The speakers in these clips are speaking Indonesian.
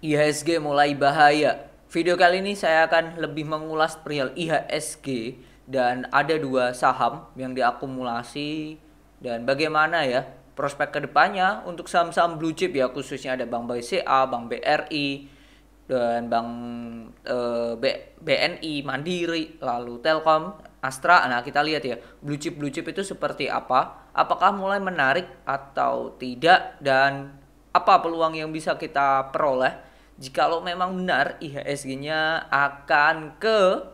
IHSG mulai bahaya. Video kali ini saya akan lebih mengulas perihal IHSG dan ada dua saham yang diakumulasi dan bagaimana ya prospek kedepannya untuk saham-saham blue chip ya, khususnya ada Bank BCA, Bank BRI dan Bank BNI, Mandiri, lalu Telkom, Astra. Nah, kita lihat ya, blue chip itu seperti apa? Apakah mulai menarik atau tidak, dan apa peluang yang bisa kita peroleh jikalau memang benar IHSG-nya akan ke.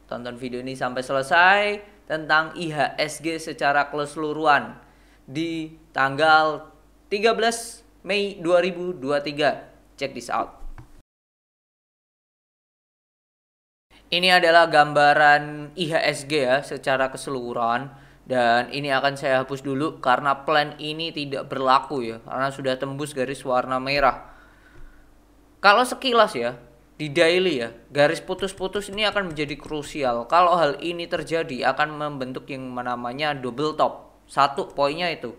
Tonton video ini sampai selesai tentang IHSG secara keseluruhan di tanggal 13 Mei 2023. Check this out. Ini adalah gambaran IHSG ya secara keseluruhan, dan ini akan saya hapus dulu karena plan ini tidak berlaku ya, karena sudah tembus garis warna merah. Kalau sekilas ya, di daily ya, garis putus-putus ini akan menjadi krusial. Kalau hal ini terjadi akan membentuk yang namanya double top. Satu poinnya itu.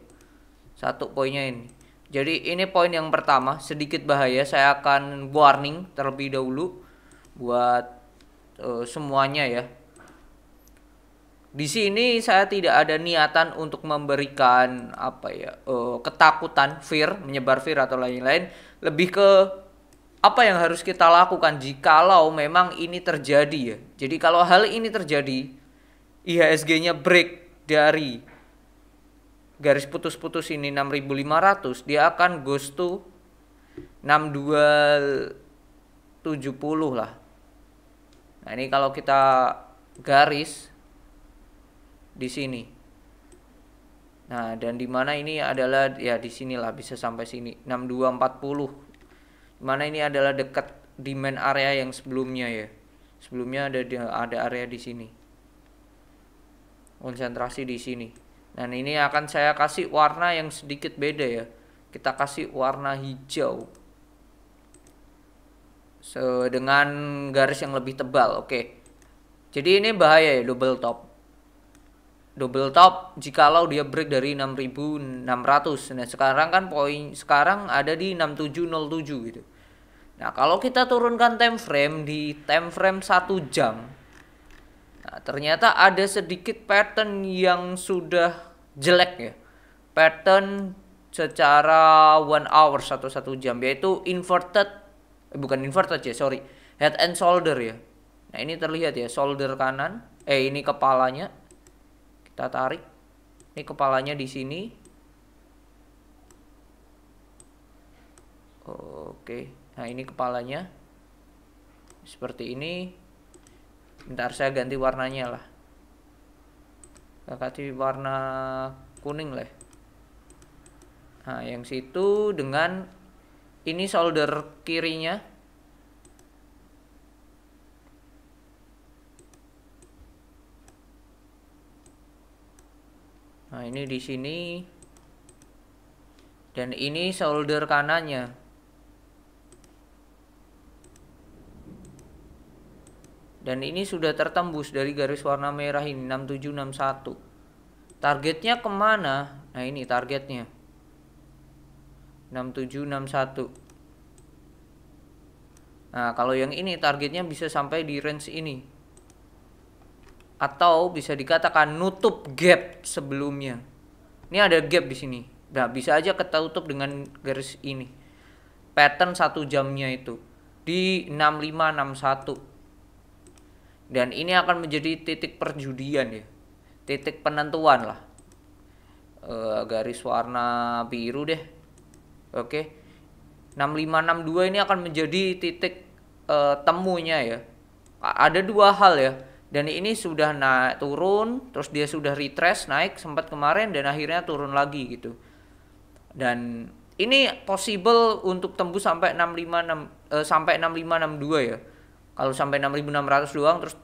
Satu poinnya ini. Jadi ini poin yang pertama, sedikit bahaya. Saya akan warning terlebih dahulu buat semuanya ya. Di sini saya tidak ada niatan untuk memberikan apa ya, ketakutan, menyebar fear atau lain-lain. Lebih ke apa yang harus kita lakukan jikalau memang ini terjadi ya. Jadi kalau hal ini terjadi, IHSG-nya break dari garis putus-putus ini 6.500, dia akan goes to 6270 lah. Nah, ini kalau kita garis di sini. Nah, dan di mana ini adalah ya di sinilah bisa sampai sini 6240. Mana ini adalah dekat demand area yang sebelumnya ya. Sebelumnya ada area di sini. Konsentrasi di sini. Dan ini akan saya kasih warna yang sedikit beda ya. Kita kasih warna hijau. Dengan garis yang lebih tebal. Oke. Jadi ini bahaya ya, double top. Double top jikalau dia break dari 6.600. Nah, sekarang kan poin sekarang ada di 6707 gitu. Nah, kalau kita turunkan time frame di time frame 1 jam. Nah, ternyata ada sedikit pattern yang sudah jelek ya. Pattern secara 1 hour atau 1 jam, yaitu bukan inverted ya, sorry. Head and shoulder ya. Nah, ini terlihat ya, shoulder kanan. Ini kepalanya. Kita tarik. Ini kepalanya di sini. Oke. Nah, ini kepalanya. Seperti ini. Bentar, saya ganti warnanya lah. Saya kasih warna kuning lah. Nah, yang situ dengan ini shoulder kirinya. Nah, ini di sini. Dan ini shoulder kanannya. Dan ini sudah tertembus dari garis warna merah ini 6761. Targetnya kemana? Nah, ini targetnya 6761. Nah, kalau yang ini targetnya bisa sampai di range ini, atau bisa dikatakan nutup gap sebelumnya. Ini ada gap di sini. Nah, bisa aja ketutup dengan garis ini. Pattern 1 jamnya itu di 6561. Dan ini akan menjadi titik perjudian ya. Titik penentuan lah. Garis warna biru deh. Oke. 6562 ini akan menjadi titik temunya ya. Ada dua hal ya. Dan ini sudah turun, terus dia sudah retrace naik sempat kemarin dan akhirnya turun lagi gitu. Dan ini possible untuk tembus sampai 6562 ya. Kalau sampai 6.600 doang terus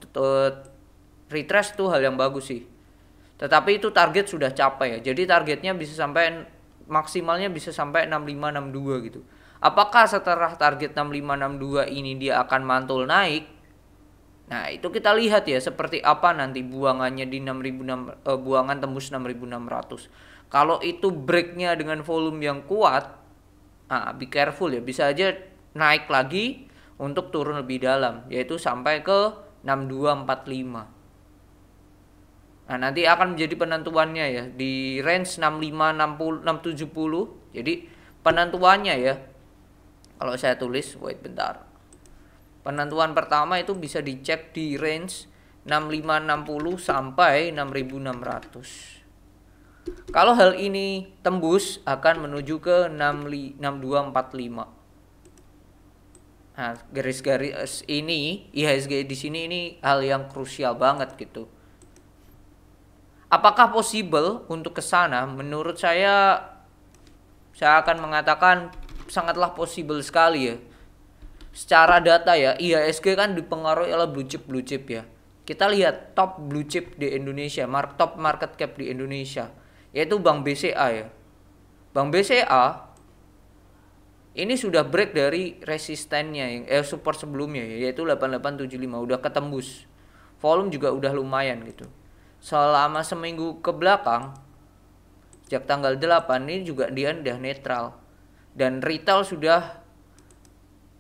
retrace tuh hal yang bagus sih. Tetapi itu target sudah capai ya. Jadi targetnya bisa sampai maksimalnya bisa sampai 6562 gitu. Apakah setelah target 6562 ini dia akan mantul naik? Nah, itu kita lihat ya seperti apa nanti buangannya di 6.600, buangan tembus 6.600. Kalau itu breaknya dengan volume yang kuat, be careful ya, bisa aja naik lagi untuk turun lebih dalam, yaitu sampai ke 6245. Nah, nanti akan menjadi penentuannya ya di range 65 60 670. Jadi penentuannya ya, kalau saya tulis, wait bentar. Penentuan pertama itu bisa dicek di range 6560 sampai 6600. Kalau hal ini tembus akan menuju ke 6245. Nah, garis-garis ini IHSG di sini ini hal yang krusial banget gitu. Apakah possible untuk ke sana? Menurut saya akan mengatakan sangatlah possible sekali ya. Secara data ya, IHSG kan dipengaruhi oleh blue chip ya. Kita lihat top blue chip di Indonesia, top market cap di Indonesia, yaitu Bank BCA ya. Bank BCA ini sudah break dari resistennya yang support sebelumnya ya, yaitu 8875, udah ketembus. Volume juga udah lumayan gitu. Selama seminggu ke belakang, sejak tanggal 8 ini juga dia udah netral. Dan retail sudah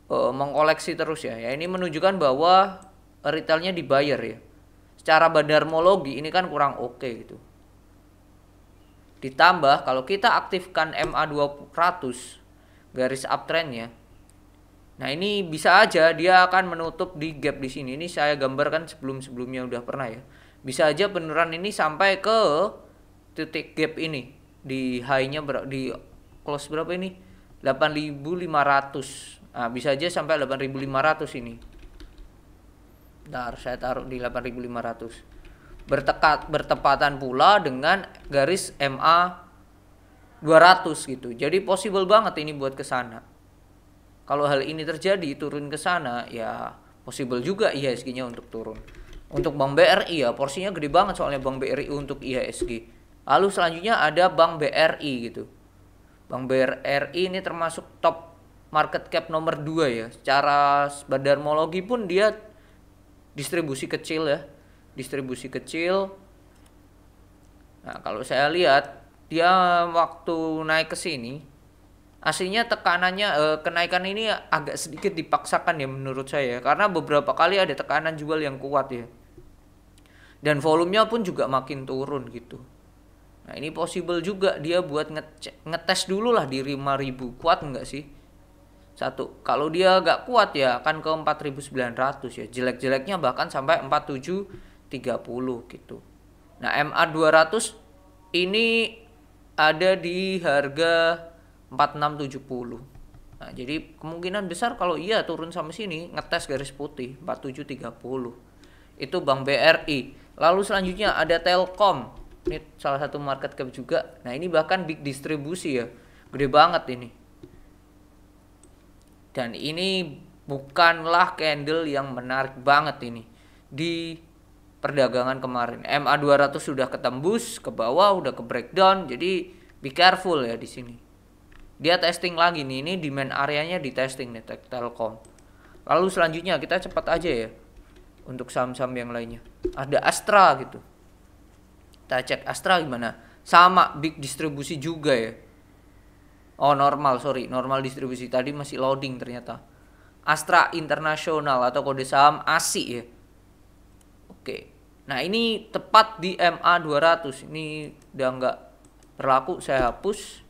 mengkoleksi terus ya. Ya ini menunjukkan bahwa retailnya dibayar ya. Secara bandarmologi ini kan kurang oke gitu. Ditambah kalau kita aktifkan MA200 garis uptrendnya, nah ini bisa aja dia akan menutup di gap di sini. Ini saya gambarkan sebelumnya udah pernah ya. Bisa aja penurunan ini sampai ke titik gap ini di high-nya di close berapa ini? 8.500. Nah, bisa aja sampai 8.500 ini. Bentar, saya taruh di 8.500. Bertepatan pula dengan garis MA 200 gitu. Jadi possible banget ini buat ke sana. Kalau hal ini terjadi turun ke sana, ya possible juga IHSG-nya untuk turun. Untuk Bank BRI ya porsinya gede banget soalnya Bank BRI untuk IHSG. Lalu selanjutnya ada Bank BRI gitu. Bank BRI ini termasuk top market cap nomor 2 ya. Secara bandarmologi pun dia distribusi kecil ya. Distribusi kecil. Nah, kalau saya lihat dia waktu naik ke sini aslinya tekanannya kenaikan ini agak sedikit dipaksakan ya menurut saya, karena beberapa kali ada tekanan jual yang kuat ya. Dan volumenya pun juga makin turun gitu. Nah, ini possible juga dia buat ngetes dulu lah di 5.000. Kuat nggak sih? Satu, kalau dia nggak kuat ya akan ke 4.900 ya. Jelek-jeleknya bahkan sampai 4730 gitu. Nah, MA 200 ini ada di harga 4670. Nah, jadi kemungkinan besar kalau iya turun sampai sini ngetes garis putih 4730. Itu Bank BRI. Lalu selanjutnya ada Telkom. Ini salah satu market cap juga. Nah, ini bahkan big distribusi ya. Gede banget ini. Dan ini bukanlah candle yang menarik banget ini di perdagangan kemarin. MA 200 sudah ketembus ke bawah, udah ke breakdown. Jadi be careful ya di sini. Dia testing lagi nih. Ini demand areanya di testing nih Telkom. Lalu selanjutnya kita cepat aja ya untuk saham-saham yang lainnya. Ada Astra gitu. Kita cek Astra gimana. Sama big distribusi juga ya. Oh normal, sorry. Normal distribusi. Tadi masih loading ternyata. Astra Internasional atau kode saham ASI ya. Oke. Nah ini tepat di MA 200. Ini udah nggak berlaku. Saya hapus.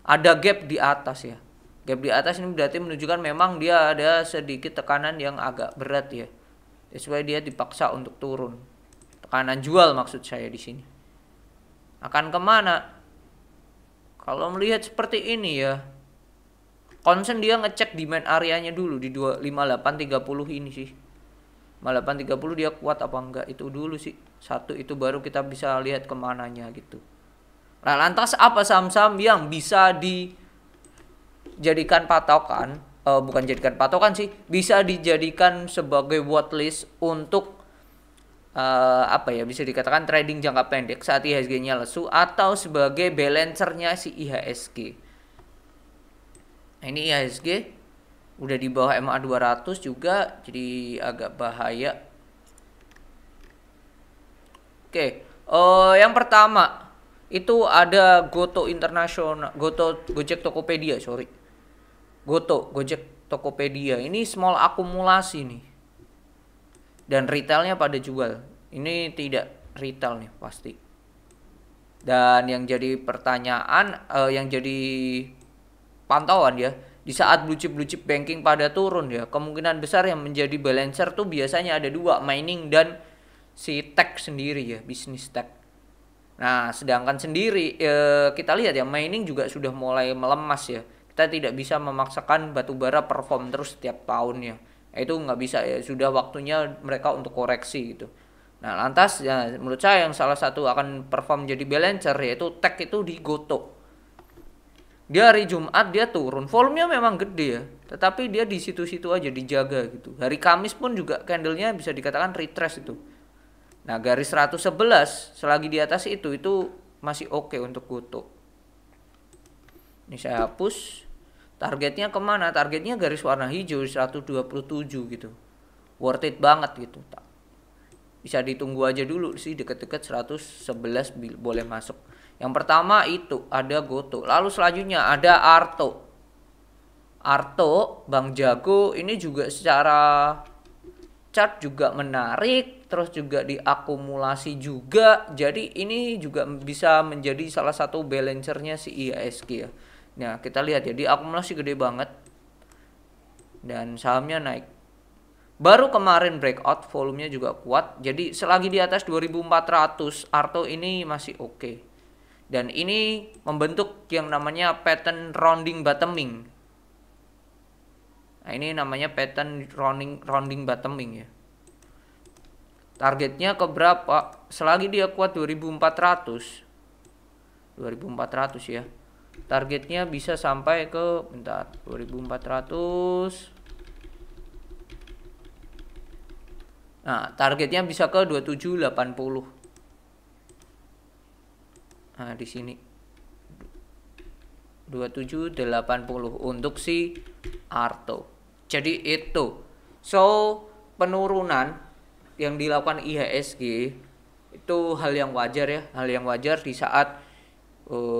Ada gap di atas ya. Gap di atas ini berarti menunjukkan memang dia ada sedikit tekanan yang agak berat ya. That's why dia dipaksa untuk turun. Tekanan jual maksud saya di sini. Akan kemana? Kalau melihat seperti ini ya, concern dia ngecek demand areanya dulu di 5830 ini sih. 5830 dia kuat apa enggak itu dulu sih. Satu itu baru kita bisa lihat kemananya gitu. Nah, lantas apa saham-saham yang bisa dijadikan patokan? Bukan jadikan patokan sih, bisa dijadikan sebagai watchlist untuk apa ya, bisa dikatakan trading jangka pendek saat IHSG-nya lesu atau sebagai balancernya si IHSG. Nah, ini IHSG udah di bawah MA 200 juga, jadi agak bahaya. Oke, yang pertama itu ada Goto Internasional, Gojek Tokopedia, sorry. Goto, Gojek, Tokopedia. Ini small akumulasi nih. Dan retailnya pada jual. Ini tidak retail nih pasti. Dan yang jadi pertanyaan, yang jadi pantauan ya, di saat blue chip banking pada turun ya, kemungkinan besar yang menjadi balancer tuh biasanya ada dua, mining dan si tech sendiri ya, bisnis tech. Nah, sedangkan sendiri kita lihat ya, mining juga sudah mulai melemas ya. Kita tidak bisa memaksakan batubara perform terus setiap tahunnya. Itu nggak bisa ya, sudah waktunya mereka untuk koreksi gitu. Nah, lantas ya, menurut saya yang salah satu akan perform jadi balancer yaitu tech itu di Goto. Dia hari Jumat dia turun, volumenya memang gede ya, tetapi dia di situ-situ aja dijaga gitu. Hari Kamis pun juga candlenya bisa dikatakan retrace itu. Nah, garis 111 selagi di atas itu masih oke untuk Goto. Ini saya hapus. Targetnya kemana? Targetnya garis warna hijau 127 gitu. Worth it banget gitu. Bisa ditunggu aja dulu sih, deket-deket 111 boleh masuk. Yang pertama itu ada Goto. Lalu selanjutnya ada Arto. Arto, Bang Jago ini juga secara chart juga menarik, terus juga diakumulasi juga. Jadi ini juga bisa menjadi salah satu balancernya si IHSG ya. Nah, kita lihat ya, diakumulasi gede banget. Dan sahamnya naik. Baru kemarin breakout, volumenya juga kuat. Jadi selagi di atas 2400, Arto ini masih oke. Dan ini membentuk yang namanya pattern rounding bottoming. Nah, ini namanya pattern rounding bottoming ya. Targetnya ke berapa? Selagi dia kuat 2400 ya. Targetnya bisa sampai ke 2400. Nah, targetnya bisa ke 2780. Nah, di sini 2780 untuk si Arto. Jadi itu. So, penurunan yang dilakukan IHSG itu hal yang wajar ya, hal yang wajar di saat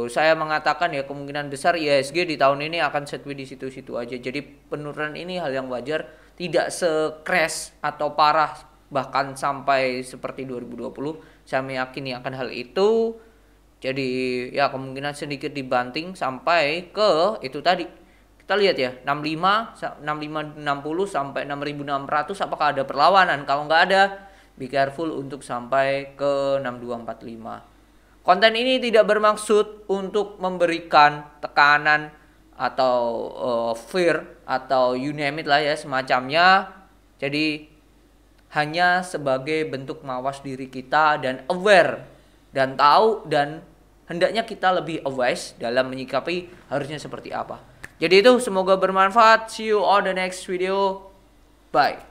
saya mengatakan ya kemungkinan besar IHSG di tahun ini akan setwi di situ-situ aja. Jadi penurunan ini hal yang wajar, tidak se-crash atau parah bahkan sampai seperti 2020. Saya meyakini akan hal itu. Jadi ya kemungkinan sedikit dibanting sampai ke itu tadi. Kita lihat ya, 65 60 sampai 6600 apakah ada perlawanan? Kalau nggak ada, be careful untuk sampai ke 6245. Konten ini tidak bermaksud untuk memberikan tekanan atau fear atau you name it lah ya semacamnya. Jadi hanya sebagai bentuk mawas diri kita dan aware dan tahu, dan hendaknya kita lebih aware dalam menyikapi harusnya seperti apa. Jadi itu semoga bermanfaat. See you on the next video. Bye.